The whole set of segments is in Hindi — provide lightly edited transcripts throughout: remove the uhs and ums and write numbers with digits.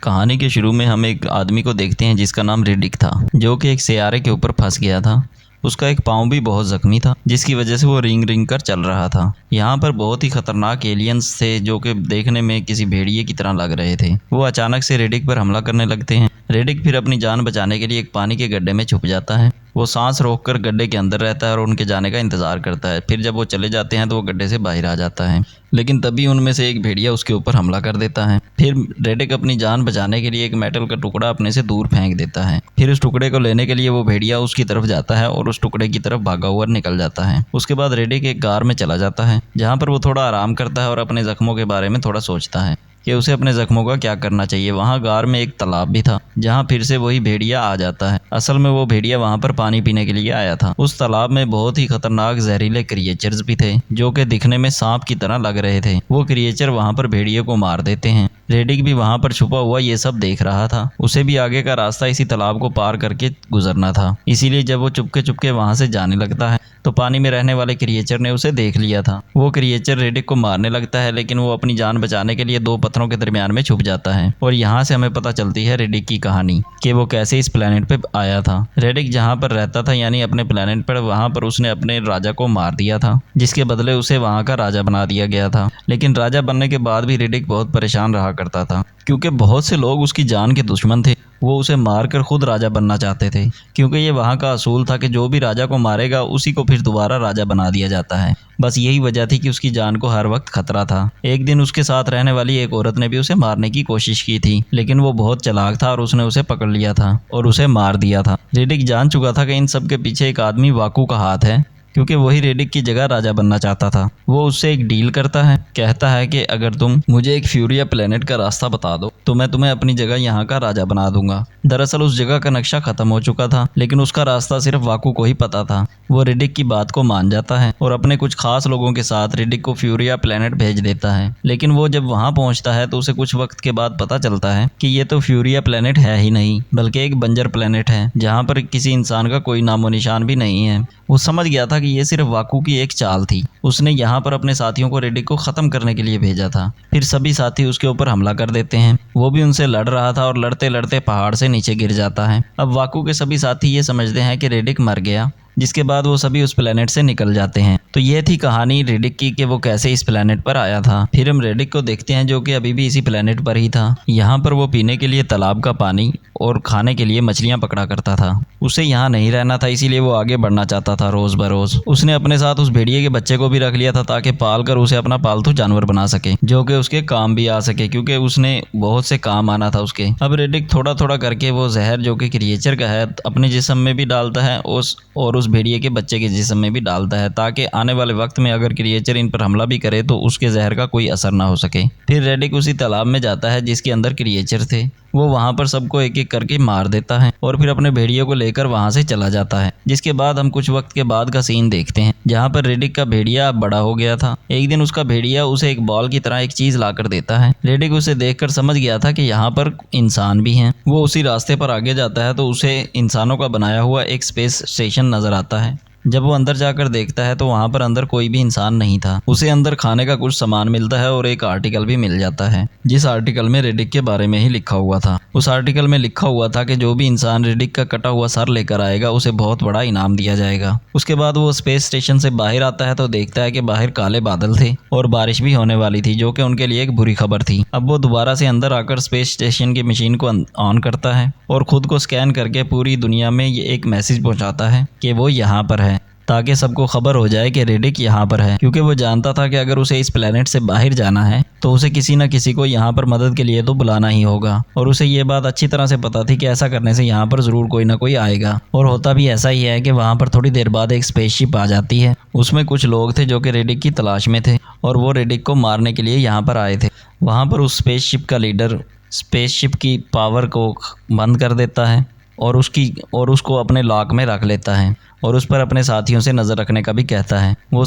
कहानी के शुरू में हम एक आदमी को देखते हैं जिसका नाम रिडिक था, जो कि एक सियारे के ऊपर फंस गया था। उसका एक पाँव भी बहुत जख्मी था, जिसकी वजह से वो रिंग रिंग कर चल रहा था। यहाँ पर बहुत ही खतरनाक एलियंस थे जो कि देखने में किसी भेड़िए की तरह लग रहे थे। वो अचानक से रिडिक पर हमला करने लगते हैं। रिडिक फिर अपनी जान बचाने के लिए एक पानी के गड्ढे में छुप जाता है। वो सांस रोककर गड्ढे के अंदर रहता है और उनके जाने का इंतजार करता है। फिर जब वो चले जाते हैं तो वो गड्ढे से बाहर आ जाता है, लेकिन तभी उनमें से एक भेड़िया उसके ऊपर हमला कर देता है। फिर रिडिक अपनी जान बचाने के लिए एक मेटल का टुकड़ा अपने से दूर फेंक देता है। फिर उस टुकड़े को लेने के लिए वो भेड़िया उसकी तरफ जाता है और उस टुकड़े की तरफ भागा हुआ निकल जाता है। उसके बाद रिडिक एक गार में चला जाता है, जहाँ पर वो थोड़ा आराम करता है और अपने जख्मों के बारे में थोड़ा सोचता है कि उसे अपने जख्मों का क्या करना चाहिए। वहाँ गार में एक तालाब भी था, जहाँ फिर से वही भेड़िया आ जाता है। असल में वो भेड़िया वहाँ पर पानी पीने के लिए आया था। उस तालाब में बहुत ही खतरनाक जहरीले क्रिएचर्स भी थे, जो कि दिखने में सांप की तरह लग रहे थे। वो क्रिएचर वहाँ पर भेड़िए को मार देते हैं। रिडिक भी वहाँ पर छुपा हुआ ये सब देख रहा था। उसे भी आगे का रास्ता इसी तालाब को पार करके गुजरना था, इसीलिए जब वो चुपके चुपके वहाँ से जाने लगता है तो पानी में रहने वाले क्रिएचर ने उसे देख लिया था। वो क्रिएचर रिडिक को मारने लगता है, लेकिन वो अपनी जान बचाने के लिए दो पत्थरों के दरमियान में छुप जाता है। और यहाँ से हमें पता चलती है रिडिक की कहानी कि वो कैसे इस प्लेनेट पे आया था। रिडिक जहाँ पर रहता था यानी अपने प्लेनेट पर, वहाँ पर उसने अपने राजा को मार दिया था, जिसके बदले उसे वहाँ का राजा बना दिया गया था। लेकिन राजा बनने के बाद भी रिडिक बहुत परेशान रहा करता था, क्योंकि बहुत से लोग उसकी जान के दुश्मन थे। वो उसे मारकर खुद राजा बनना चाहते थे, क्योंकि ये वहाँ का असूल था कि जो भी राजा को मारेगा उसी को फिर दोबारा राजा बना दिया जाता है। बस यही वजह थी कि उसकी जान को हर वक्त खतरा था। एक दिन उसके साथ रहने वाली एक औरत ने भी उसे मारने की कोशिश की थी, लेकिन वो बहुत चालाक था और उसने उसे पकड़ लिया था और उसे मार दिया था। रिडिक जान चुका था कि इन सब के पीछे एक आदमी वाकू का हाथ है, क्योंकि वही रिडिक की जगह राजा बनना चाहता था। वो उससे एक डील करता है, कहता है कि अगर तुम मुझे एक फ्यूरिया प्लेनेट का रास्ता बता दो तो मैं तुम्हें अपनी जगह यहाँ का राजा बना दूंगा। दरअसल उस जगह का नक्शा खत्म हो चुका था, लेकिन उसका रास्ता सिर्फ वाकू को ही पता था। वो रिडिक की बात को मान जाता है और अपने कुछ खास लोगों के साथ रिडिक को फ्यूरिया प्लेनेट भेज देता है। लेकिन वो जब वहाँ पहुँचता है तो उसे कुछ वक्त के बाद पता चलता है कि ये तो फ्यूरिया प्लेनेट है ही नहीं, बल्कि एक बंजर प्लेनेट है, जहाँ पर किसी इंसान का कोई नामो निशान भी नहीं है। वो समझ गया था कि ये सिर्फ वाकू की एक चाल थी। उसने यहाँ पर अपने साथियों को रिडिक को ख़त्म करने के लिए भेजा था। फिर सभी साथी उसके ऊपर हमला कर देते हैं। वो भी उनसे लड़ रहा था और लड़ते लड़ते पहाड़ से नीचे गिर जाता है। अब वाकू के सभी साथी ये समझते हैं कि रिडिक मर गया, जिसके बाद वो सभी उस प्लेनेट से निकल जाते हैं। तो ये थी कहानी रिडिक की कि वो कैसे इस प्लेनेट पर आया था। फिर हम रिडिक को देखते हैं जो कि अभी भी इसी प्लेनेट पर ही था। यहाँ पर वो पीने के लिए तालाब का पानी और खाने के लिए मछलियाँ पकड़ा करता था। उसे यहाँ नहीं रहना था, इसीलिए वो आगे बढ़ना चाहता था रोज़ बरोज़। उसने अपने साथ उस भेड़िए के बच्चे को भी रख लिया था, ताकि पाल कर उसे अपना पालतू जानवर बना सके, जो कि उसके काम भी आ सके, क्योंकि उसने बहुत से काम आना था उसके। अब रिडिक थोड़ा थोड़ा करके वो जहर जो कि क्रिएचर का है अपने जिस्म में भी डालता है और उस भेड़िए के बच्चे के जिस्म में भी डालता है, ताकि आने वाले वक्त में अगर क्रिएचर इन पर हमला भी करे तो उसके जहर का कोई असर ना हो सके। फिर रिडिक उसी तालाब में जाता है जिसके अंदर क्रिएचर थे। वो वहाँ पर सबको एक एक करके मार देता है और फिर अपने भेड़ियों को लेकर वहाँ से चला जाता है। जिसके बाद हम कुछ वक्त के बाद का सीन देखते हैं, जहाँ पर रिडिक का भेड़िया अब बड़ा हो गया था। एक दिन उसका भेड़िया उसे एक बॉल की तरह एक चीज लाकर देता है। रिडिक उसे देखकर समझ गया था कि यहाँ पर इंसान भी हैं। वो उसी रास्ते पर आगे जाता है तो उसे इंसानों का बनाया हुआ एक स्पेस स्टेशन नजर आता है। जब वो अंदर जाकर देखता है तो वहाँ पर अंदर कोई भी इंसान नहीं था। उसे अंदर खाने का कुछ सामान मिलता है और एक आर्टिकल भी मिल जाता है, जिस आर्टिकल में रिडिक के बारे में ही लिखा हुआ था। उस आर्टिकल में लिखा हुआ था कि जो भी इंसान रिडिक का कटा हुआ सर लेकर आएगा उसे बहुत बड़ा इनाम दिया जाएगा। उसके बाद वो स्पेस स्टेशन से बाहर आता है तो देखता है कि बाहर काले बादल थे और बारिश भी होने वाली थी, जो कि उनके लिए एक बुरी खबर थी। अब वो दोबारा से अंदर आकर स्पेस स्टेशन की मशीन को ऑन करता है और खुद को स्कैन करके पूरी दुनिया में ये एक मैसेज पहुंचाता है कि वो यहाँ पर है, ताकि सबको खबर हो जाए कि रिडिक यहाँ पर है। क्योंकि वो जानता था कि अगर उसे इस प्लेनेट से बाहर जाना है तो उसे किसी न किसी को यहाँ पर मदद के लिए तो बुलाना ही होगा। और उसे ये बात अच्छी तरह से पता थी कि ऐसा करने से यहाँ पर ज़रूर कोई ना कोई आएगा। और होता भी ऐसा ही है कि वहाँ पर थोड़ी देर बाद एक स्पेसशिप आ जाती है। उसमें कुछ लोग थे जो कि रिडिक की तलाश में थे और वो रिडिक को मारने के लिए यहाँ पर आए थे। वहाँ पर उस स्पेसशिप का लीडर स्पेसशिप की पावर को बंद कर देता है और उसको अपने लॉक में रख लेता है और उस पर अपने साथियों से नज़र रखने का भी कहता है। वो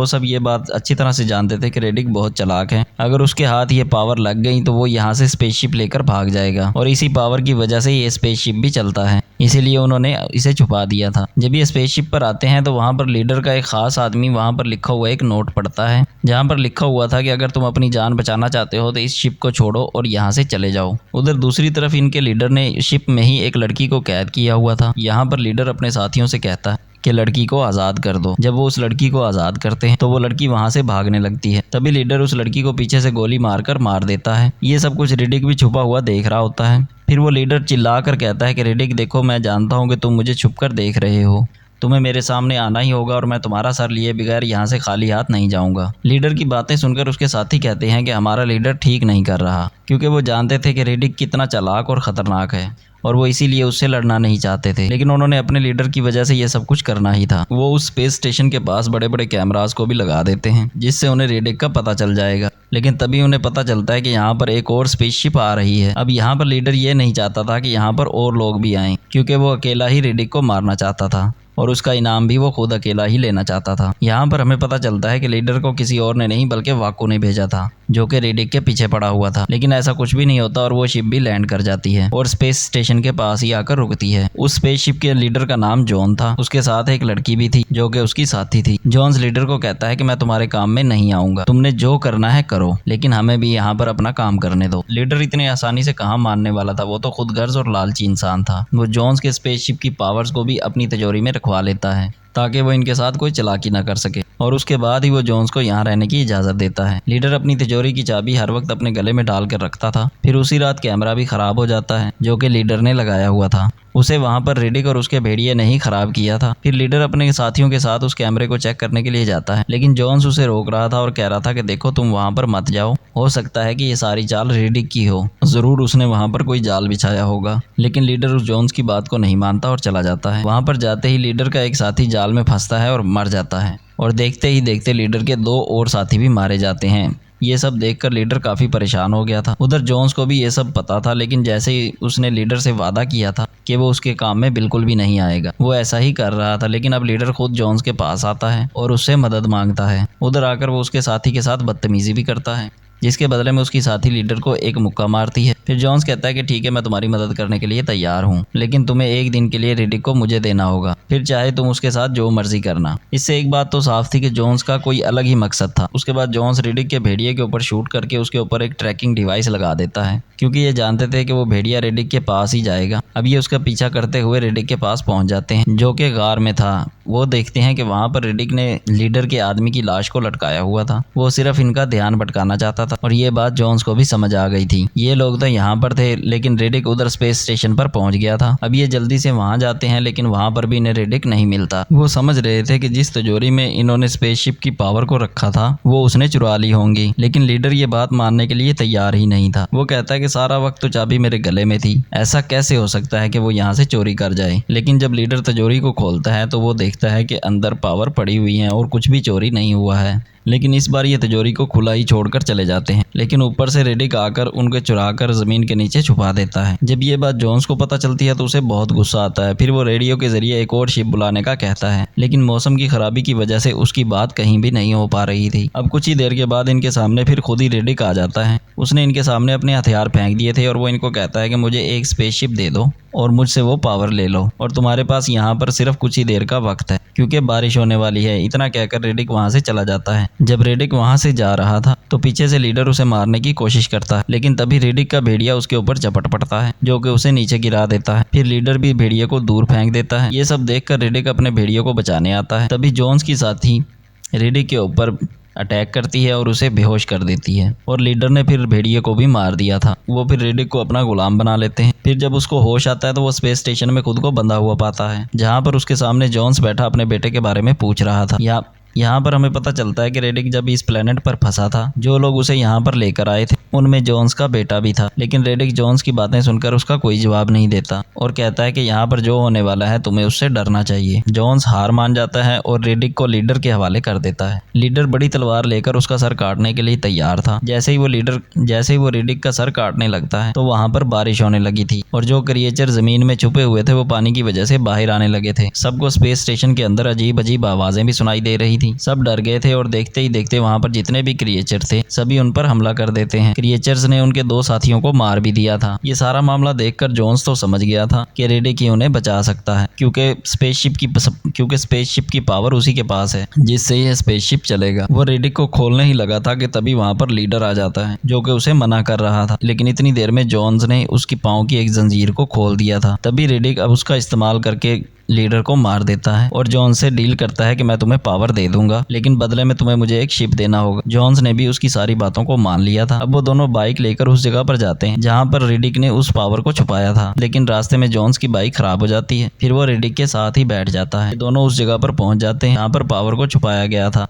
सब ये बात अच्छी तरह से जानते थे कि रिडिक बहुत चालाक है। अगर उसके हाथ ये पावर लग गई तो वो यहाँ से स्पेसशिप लेकर भाग जाएगा और इसी पावर की वजह से ये स्पेसशिप भी चलता है। इसीलिए उन्होंने इसे छुपा दिया था। जब ये स्पेसशिप पर आते हैं तो वहाँ पर लीडर का एक खास आदमी वहाँ पर लिखा हुआ एक नोट पढ़ता है, जहाँ पर लिखा हुआ था कि अगर तुम अपनी जान बचाना चाहते हो तो इस शिप को छोड़ो और यहाँ से चले जाओ। उधर दूसरी तरफ इनके लीडर ने शिप में ही एक लड़की को कैद किया हुआ था। यहाँ पर लीडर अपने साथियों से कहता है कि लड़की को आज़ाद कर दो। जब वो उस लड़की को आज़ाद करते हैं तो वो लड़की वहाँ से भागने लगती है। तभी लीडर उस लड़की को पीछे से गोली मारकर मार देता है। ये सब कुछ रिडिक भी छुपा हुआ देख रहा होता है। फिर वो लीडर चिल्ला कर कहता है कि रिडिक देखो, मैं जानता हूँ कि तुम मुझे छुप कर देख रहे हो, तुम्हें मेरे सामने आना ही होगा और मैं तुम्हारा सर लिए बगैर यहाँ से खाली हाथ नहीं जाऊँगा। लीडर की बातें सुनकर उसके साथी कहते हैं कि हमारा लीडर ठीक नहीं कर रहा, क्योंकि वो जानते थे कि रिडिक कितना चालाक और ख़तरनाक है और वो इसीलिए उससे लड़ना नहीं चाहते थे। लेकिन उन्होंने अपने लीडर की वजह से ये सब कुछ करना ही था। वो उस स्पेस स्टेशन के पास बड़े बड़े कैमरास को भी लगा देते हैं, जिससे उन्हें रिडिक का पता चल जाएगा। लेकिन तभी उन्हें पता चलता है कि यहाँ पर एक और स्पेसशिप आ रही है। अब यहाँ पर लीडर ये नहीं चाहता था कि यहाँ पर और लोग भी आएं, क्योंकि वो अकेला ही रिडिक को मारना चाहता था और उसका इनाम भी वो खुद अकेला ही लेना चाहता था। यहाँ पर हमें पता चलता है कि लीडर को किसी और ने नहीं बल्कि वाको ने भेजा था, जो कि रिडिक के पीछे पड़ा हुआ था। लेकिन ऐसा कुछ भी नहीं होता और वो शिप भी लैंड कर जाती है और स्पेस स्टेशन के पास ही आकर रुकती है। उस स्पेसशिप के लीडर का नाम जॉन था। उसके साथ एक लड़की भी थी जो कि उसकी साथी थी। जॉन्स लीडर को कहता है कि मैं तुम्हारे काम में नहीं आऊंगा, तुमने जो करना है करो, लेकिन हमें भी यहाँ पर अपना काम करने दो। लीडर इतनी आसानी से कहाँ मानने वाला था, वो तो खुद गर्ज और लालची इंसान था। वो जॉन्स के स्पेसशिप की पावर्स को भी अपनी तिजोरी में रखवा लेता है ताकि वो इनके साथ कोई चालाकी ना कर सके, और उसके बाद ही वो जॉन्स को यहाँ रहने की इजाज़त देता है। लीडर अपनी तिजोरी की चाबी हर वक्त अपने गले में डाल कर रखता था। फिर उसी रात कैमरा भी ख़राब हो जाता है जो कि लीडर ने लगाया हुआ था। उसे वहाँ पर रिडिक और उसके भेड़िए ने ही ख़राब किया था। फिर लीडर अपने साथियों के साथ उस कैमरे को चेक करने के लिए जाता है, लेकिन जॉन्स उसे रोक रहा था और कह रहा था कि देखो, तुम वहाँ पर मत जाओ, हो सकता है कि ये सारी चाल रिडिक की हो, ज़रूर उसने वहाँ पर कोई जाल बिछाया होगा। लेकिन लीडर उस जॉन्स की बात को नहीं मानता और चला जाता है। वहाँ पर जाते ही लीडर का एक साथी जाल में फंसता है और मर जाता है, और देखते ही देखते लीडर के 2 और साथी भी मारे जाते हैं। ये सब देखकर लीडर काफ़ी परेशान हो गया था। उधर जॉन्स को भी ये सब पता था, लेकिन जैसे ही उसने लीडर से वादा किया था कि वो उसके काम में बिल्कुल भी नहीं आएगा, वो ऐसा ही कर रहा था। लेकिन अब लीडर खुद जॉन्स के पास आता है और उससे मदद मांगता है। उधर आकर वो उसके साथी के साथ बदतमीजी भी करता है, जिसके बदले में उसकी साथी लीडर को एक मुक्का मारती है। फिर जॉन्स कहता है कि ठीक है, मैं तुम्हारी मदद करने के लिए तैयार हूँ, लेकिन तुम्हें 1 दिन के लिए रिडिक को मुझे देना होगा, फिर चाहे तुम उसके साथ जो मर्जी करना। इससे एक बात तो साफ थी कि जॉन्स का कोई अलग ही मकसद था। उसके बाद जॉन्स रिडिक के भेड़िए के ऊपर शूट करके उसके ऊपर एक ट्रैकिंग डिवाइस लगा देता है, क्योंकि ये जानते थे कि वो भेड़िया रिडिक के पास ही जाएगा। अब ये उसका पीछा करते हुए रिडिक के पास पहुंच जाते हैं, जो कि गार में था। वो देखते हैं कि वहाँ पर रिडिक ने लीडर के आदमी की लाश को लटकाया हुआ था। वो सिर्फ इनका ध्यान भटकाना चाहता था, और ये बात जॉन्स को भी समझ आ गई थी। ये लोग तो यहाँ पर थे, लेकिन रिडिक उधर स्पेस स्टेशन पर पहुंच गया था। अब ये जल्दी से वहाँ जाते हैं, लेकिन वहाँ पर भी इन्हें रिडिक नहीं मिलता। वो समझ रहे थे कि जिस तिजोरी में इन्होंने स्पेसशिप की पावर को रखा था वो उसने चुरा ली होंगी, लेकिन लीडर ये बात मानने के लिए तैयार ही नहीं था। वो कहता है कि सारा वक्त तो चाबी मेरे गले में थी, ऐसा कैसे हो सकता है कि वो यहाँ से चोरी कर जाए। लेकिन जब लीडर तिजोरी को खोलता है तो वो देखता है कि अंदर पावर पड़ी हुई है और कुछ भी चोरी नहीं हुआ है। लेकिन इस बार ये तिजोरी को खुला ही छोड़कर चले जाते हैं, लेकिन ऊपर से रिडिक आकर उनको चुराकर जमीन के नीचे छुपा देता है। जब ये बात जॉन्स को पता चलती है तो उसे बहुत गुस्सा आता है। फिर वो रेडियो के जरिए एक और शिप बुलाने का कहता है, लेकिन मौसम की खराबी की वजह से उसकी बात कहीं भी नहीं हो पा रही थी। अब कुछ ही देर के बाद इनके सामने फिर खुद ही रिडिक आ जाता है। उसने इनके सामने अपने हथियार फेंक दिए थे और वो इनको कहता है कि मुझे एक स्पेसशिप दे दो और मुझसे वो पावर ले लो, और तुम्हारे पास यहाँ पर सिर्फ कुछ ही देर का वक्त है क्योंकि बारिश होने वाली है। इतना कहकर रिडिक वहाँ से चला जाता है। जब रिडिक वहाँ से जा रहा था तो पीछे से लीडर उसे मारने की कोशिश करता है, लेकिन तभी रिडिक का भेड़िया उसके ऊपर झपट पड़ता है, जो कि उसे नीचे गिरा देता है। फिर लीडर भी भेड़िए को दूर फेंक देता है। ये सब देखकर रिडिक अपने भेड़िए को बचाने आता है। तभी जॉन्स की साथी रिडिक के ऊपर अटैक करती है और उसे बेहोश कर देती है, और लीडर ने फिर भेड़िए को भी मार दिया था। वो फिर रिडिक को अपना गुलाम बना लेते हैं। फिर जब उसको होश आता है तो वो स्पेस स्टेशन में खुद को बंधा हुआ पाता है, जहाँ पर उसके सामने जॉन्स बैठा अपने बेटे के बारे में पूछ रहा था। यहाँ पर हमें पता चलता है कि रिडिक जब इस प्लेनेट पर फंसा था, जो लोग उसे यहाँ पर लेकर आए थे उनमें जॉन्स का बेटा भी था। लेकिन रिडिक जॉन्स की बातें सुनकर उसका कोई जवाब नहीं देता और कहता है कि यहाँ पर जो होने वाला है तुम्हें उससे डरना चाहिए। जॉन्स हार मान जाता है और रिडिक को लीडर के हवाले कर देता है। लीडर बड़ी तलवार लेकर उसका सर काटने के लिए तैयार था। जैसे ही वो रिडिक का सर काटने लगता है तो वहाँ पर बारिश होने लगी थी, और जो क्रिएचर जमीन में छुपे हुए थे वो पानी की वजह से बाहर आने लगे थे। सबको स्पेस स्टेशन के अंदर अजीब अजीब आवाजें भी सुनाई दे रही थी। सब डर गए थे और देखते ही देखते वहाँ पर जितने भी क्रिएचर थे सभी उन पर हमला कर देते हैं। क्रिएचर्स ने उनके 2 साथियों को मार भी दिया था। ये सारा मामला देखकर जोन्स तो समझ गया था कि रिडिक ही उन्हें बचा सकता है, क्योंकि स्पेसशिप की पावर उसी के पास है जिससे यह स्पेसशिप चलेगा। वो रिडिक को खोलने ही लगा था कि तभी वहाँ पर लीडर आ जाता है जो कि उसे मना कर रहा था, लेकिन इतनी देर में जोन्स ने उसकी पाँव की एक जंजीर को खोल दिया था। तभी रिडिक अब उसका इस्तेमाल करके लीडर को मार देता है और जॉन से डील करता है कि मैं तुम्हें पावर दे दूंगा, लेकिन बदले में तुम्हें मुझे एक शिप देना होगा। जॉन्स ने भी उसकी सारी बातों को मान लिया था। अब वो दोनों बाइक लेकर उस जगह पर जाते हैं जहां पर रिडिक ने उस पावर को छुपाया था, लेकिन रास्ते में जॉन्स की बाइक खराब हो जाती है। फिर वो रिडिक के साथ ही बैठ जाता है। दोनों उस जगह पर पहुंच जाते हैं जहाँ पर पावर को छुपाया गया था।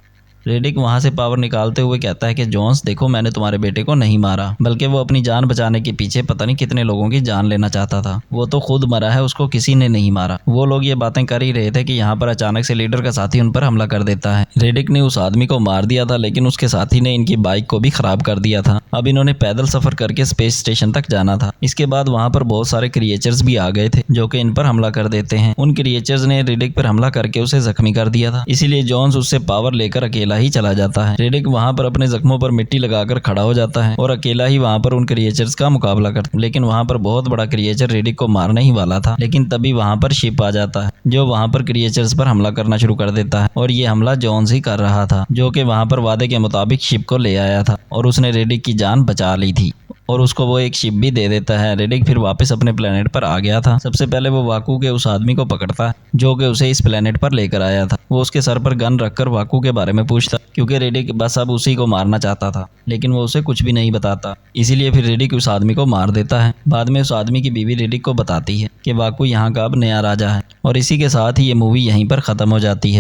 रिडिक वहां से पावर निकालते हुए कहता है कि जोन्स देखो, मैंने तुम्हारे बेटे को नहीं मारा, बल्कि वो अपनी जान बचाने के पीछे पता नहीं कितने लोगों की जान लेना चाहता था। वो तो खुद मरा है, उसको किसी ने नहीं मारा। वो लोग ये बातें कर ही रहे थे कि यहाँ पर अचानक से लीडर का साथी उन पर हमला कर देता है। रिडिक ने उस आदमी को मार दिया था, लेकिन उसके साथी ने इनकी बाइक को भी खराब कर दिया था। अब इन्होंने पैदल सफर करके स्पेस स्टेशन तक जाना था। इसके बाद वहाँ पर बहुत सारे क्रिएचर्स भी आ गए थे जो कि इन पर हमला कर देते हैं। उन क्रिएचर्स ने रिडिक पर हमला करके उसे जख्मी कर दिया था, इसीलिए जॉन्स उससे पावर लेकर अकेला ही चला जाता है। रिडिक वहां पर अपने जख्मों पर मिट्टी लगाकर खड़ा हो जाता है और अकेला ही वहां पर उन क्रिएचर्स का मुकाबला करता है। लेकिन वहां पर बहुत बड़ा क्रिएचर रिडिक को मारने ही वाला था, लेकिन तभी वहां पर शिप आ जाता है जो वहां पर क्रिएचर्स पर हमला करना शुरू कर देता है। और ये हमला जॉन्स ही कर रहा था, जो कि वहां पर वादे के मुताबिक शिप को ले आया था और उसने रिडिक की जान बचा ली थी और उसको वो एक शिप भी दे देता है। रिडिक फिर वापस अपने प्लेनेट पर आ गया था। सबसे पहले वो वाकू के उस आदमी को पकड़ता है जो कि उसे इस प्लेनेट पर लेकर आया था। वो उसके सर पर गन रखकर वाकू के बारे में पूछता, क्योंकि रिडिक बस अब उसी को मारना चाहता था, लेकिन वो उसे कुछ भी नहीं बताता। इसीलिए फिर रिडिक उस आदमी को मार देता है। बाद में उस आदमी की बीवी रिडिक को बताती है कि वाकू यहाँ का अब नया राजा है। और इसी के साथ ही ये मूवी यहीं पर ख़त्म हो जाती है।